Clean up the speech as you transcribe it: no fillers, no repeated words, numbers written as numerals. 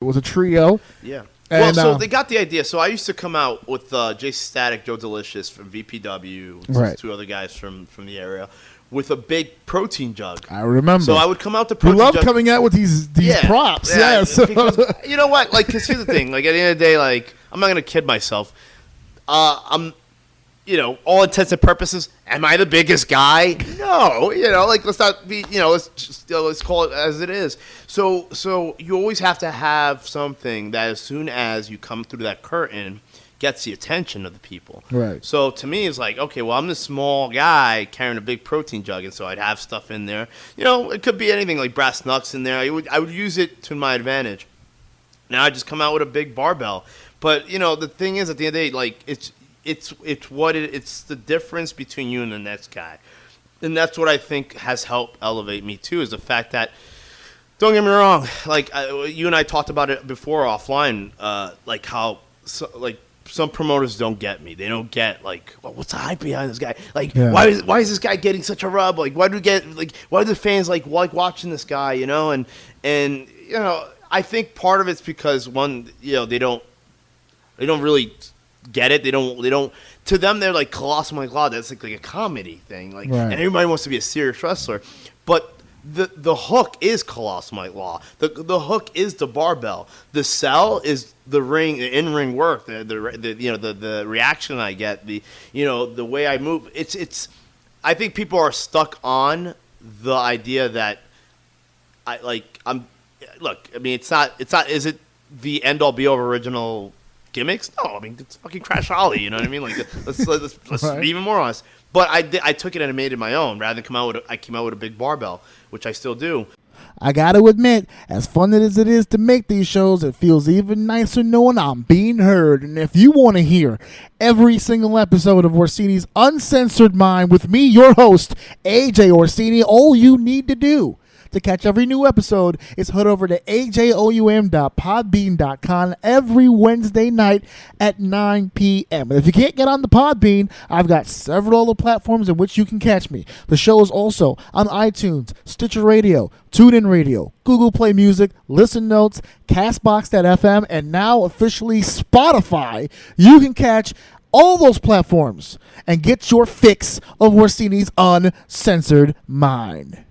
It was a trio. Yeah. And, so they got the idea. So I used to come out with Jason Static, Joe Delicious from VPW, Right. 2 other guys from the area, with a big protein jug. I remember. So I would come out the You protein love jug. coming out with these props. Yeah, Yes. because, you know what? Like, because here's the thing. Like, at the end of the day, like, I'm not going to kid myself. I'm, all intents and purposes, am I the biggest guy? No. Like, let's not be, let's just, let's call it as it is. So you always have to have something that as soon as you come through that curtain gets the attention of the people. Right. So to me, it's like, okay, well, I'm this small guy carrying a big protein jug, and so I'd have stuff in there. It could be anything like brass knucks in there. I would use it to my advantage. Now I just come out with a big barbell. But the thing is, at the end of the day, like it's the difference between you and the next guy, and that's what I think has helped elevate me too. Is the fact that, don't get me wrong, like you and I talked about it before offline, like how some promoters don't get me. They don't get like, well, what's the hype behind this guy? Like, why is this guy getting such a rub? Like, why do the fans like watching this guy? And I think part of it's because one, they don't really get it. They don't. To them, they're like Colossal mikelaw. That's like a comedy thing. Like, right. And everybody wants to be a serious wrestler, but the hook is Colossal mikelaw. The hook is the barbell. The sell is the in-ring work. The reaction I get. The way I move. It's. I think people are stuck on the idea that Look, I mean, it's not. Is it the end all be all original gimmicks? No, I mean, it's fucking Crash Holly. You know what I mean? Like, let's Right. be even more honest. But I took it and made it my own rather than I came out with a big barbell, which I still do. I gotta admit, as fun as it is to make these shows, it feels even nicer knowing I'm being heard. And if you want to hear every single episode of Orsini's Uncensored Mind with me, your host, AJ Orsini, all you need to do to catch every new episode is head over to ajoum.podbean.com every Wednesday night at 9 p.m. And if you can't get on the Podbean, I've got several other platforms in which you can catch me. The show is also on iTunes, Stitcher Radio, TuneIn Radio, Google Play Music, Listen Notes, Castbox.fm, and now officially Spotify. You can catch all those platforms and get your fix of Orsini's Uncensored Mind.